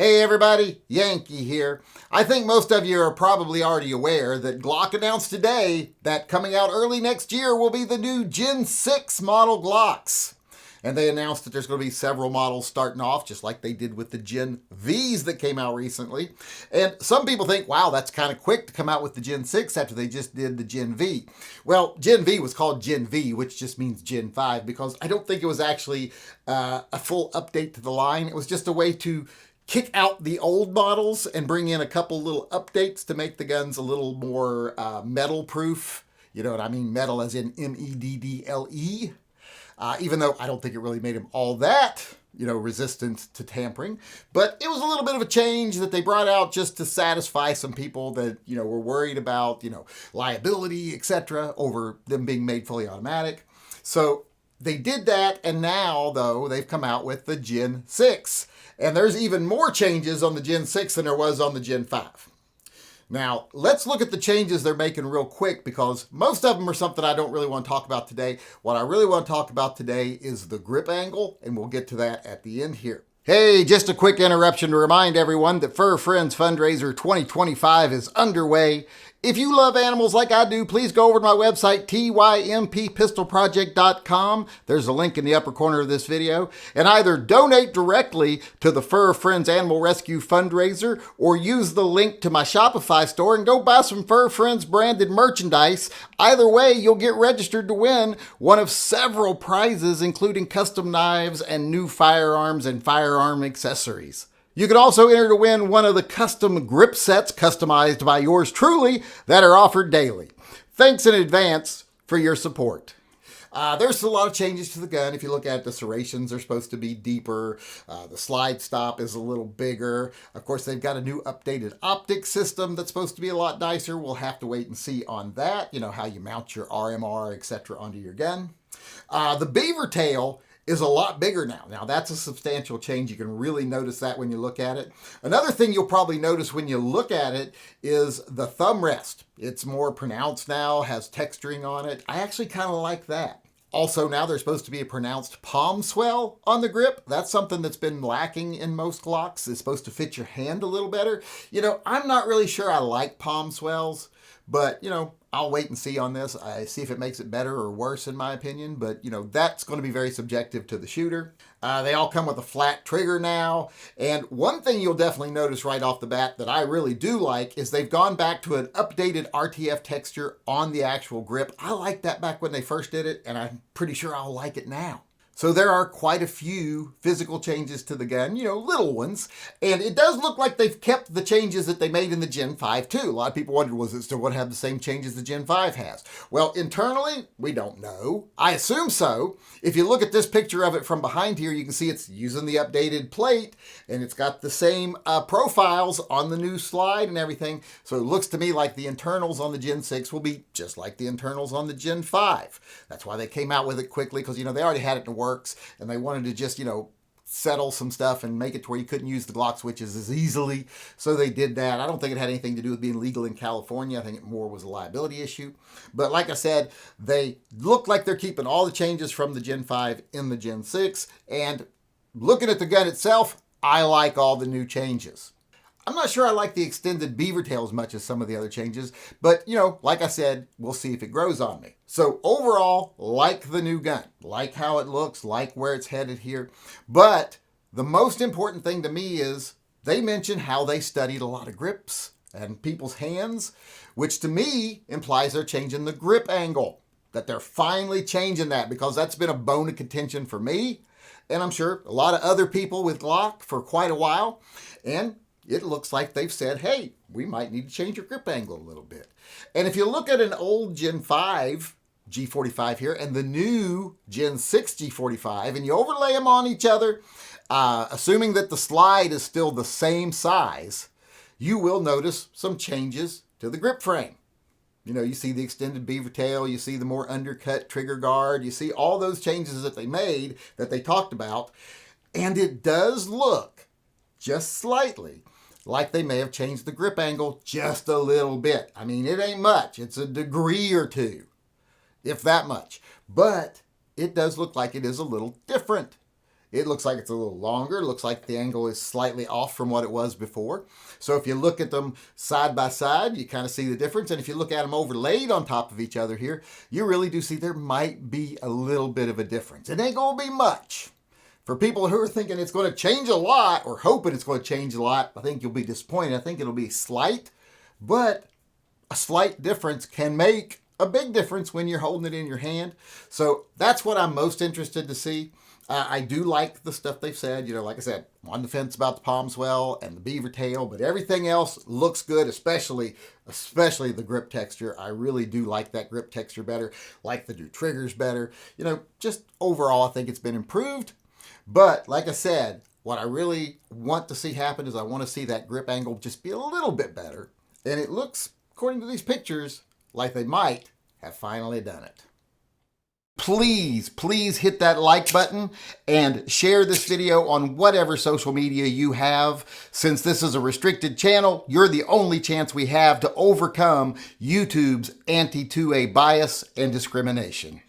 Hey everybody, Yankee here. I think most of you are probably already aware that Glock announced today that coming out early next year will be the new Gen 6 model Glocks. And they announced that there's going to be several models starting off, just like they did with the Gen Vs that came out recently. And some people think, wow, that's kind of quick to come out with the Gen 6 after they just did the Gen V. Well, Gen V was called Gen V, which just means Gen 5, because I don't think it was actually a full update to the line. It was just a way to kick out the old models and bring in a couple little updates to make the guns a little more metal proof. You know what I mean? Metal as in MEDDLE. Even though I don't think it really made them all that, resistant to tampering. But it was a little bit of a change that they brought out just to satisfy some people that, were worried about, liability, etc. over them being made fully automatic. So they did that, and now, though, they've come out with the Gen 6. And there's even more changes on the Gen 6 than there was on the Gen 5. Now, let's look at the changes they're making real quick, because most of them are something I don't really want to talk about today. What I really want to talk about today is the grip angle, and we'll get to that at the end here. Hey, just a quick interruption to remind everyone that Fur Friends Fundraiser 2025 is underway. If you love animals like I do, please go over to my website, TYMPPistolProject.com. There's a link in the upper corner of this video. And either donate directly to the Fur Friends Animal Rescue Fundraiser or use the link to my Shopify store and go buy some Fur Friends branded merchandise. Either way, you'll get registered to win one of several prizes, including custom knives and new firearms and firearm accessories. You can also enter to win one of the custom grip sets customized by yours truly that are offered daily. Thanks in advance for your support. There's a lot of changes to the gun. If you look at it, the serrations are supposed to be deeper. The slide stop is a little bigger. Of course, they've got a new updated optic system that's supposed to be a lot nicer. We'll have to wait and see on that, how you mount your RMR, etc. onto your gun. The beaver tail is a lot bigger now. Now, that's a substantial change. You can really notice that when you look at it. Another thing you'll probably notice when you look at it is the thumb rest. It's more pronounced now, has texturing on it. I actually kind of like that. Also, now there's supposed to be a pronounced palm swell on the grip. That's something that's been lacking in most Glocks. It's supposed to fit your hand a little better. I'm not really sure I like palm swells, but, I'll wait and see on this. I see if it makes it better or worse, in my opinion. But, that's going to be very subjective to the shooter. They all come with a flat trigger now. And one thing you'll definitely notice right off the bat that I really do like is they've gone back to an updated RTF texture on the actual grip. I liked that back when they first did it, and I'm pretty sure I'll like it now. So there are quite a few physical changes to the gun, little ones. And it does look like they've kept the changes that they made in the Gen 5 too. A lot of people wondered, was it still going to have the same changes the Gen 5 has? Well, internally, we don't know. I assume so. If you look at this picture of it from behind here, you can see it's using the updated plate, and it's got the same profiles on the new slide and everything. So it looks to me like the internals on the Gen 6 will be just like the internals on the Gen 5. That's why they came out with it quickly, because, they already had it in the works, and they wanted to just, settle some stuff and make it to where you couldn't use the Glock switches as easily. So they did that. I don't think it had anything to do with being legal in California. I think it more was a liability issue. But like I said, they look like they're keeping all the changes from the Gen 5 in the Gen 6. And looking at the gun itself, I like all the new changes. I'm not sure I like the extended beaver tail as much as some of the other changes, but, like I said, we'll see if it grows on me. So overall, like the new gun, like how it looks, like where it's headed here. But the most important thing to me is they mention how they studied a lot of grips and people's hands, which to me implies they're changing the grip angle, that they're finally changing that, because that's been a bone of contention for me, and I'm sure a lot of other people with Glock for quite a while. And it looks like they've said, hey, we might need to change your grip angle a little bit. And if you look at an old Gen 5 G45 here and the new Gen 6 G45, and you overlay them on each other, assuming that the slide is still the same size, you will notice some changes to the grip frame. You see the extended beaver tail, you see the more undercut trigger guard, you see all those changes that they made, that they talked about, and it does look just slightly like they may have changed the grip angle just a little bit. I mean, it ain't much. It's a degree or two, if that much. But it does look like it is a little different. it looks like it's a little longer. It looks like the angle is slightly off from what it was before. So if you look at them side by side, you kind of see the difference. And if you look at them overlaid on top of each other here, you really do see there might be a little bit of a difference. It ain't going to be much. For people who are thinking it's going to change a lot or hoping it's going to change a lot, I think you'll be disappointed. I think it'll be slight, but a slight difference can make a big difference when you're holding it in your hand. So that's what I'm most interested to see. I do like the stuff they've said. You know, like I said, I'm on the fence about the palm swell and the beaver tail, but everything else looks good, especially the grip texture. I really do like that grip texture better, like the new triggers better. You know, just overall, I think it's been improved. But like I said, what I really want to see happen is I want to see that grip angle just be a little bit better. And it looks, according to these pictures, like they might have finally done it. Please hit that like button and share this video on whatever social media you have. Since this is a restricted channel, you're the only chance we have to overcome YouTube's anti-2A bias and discrimination.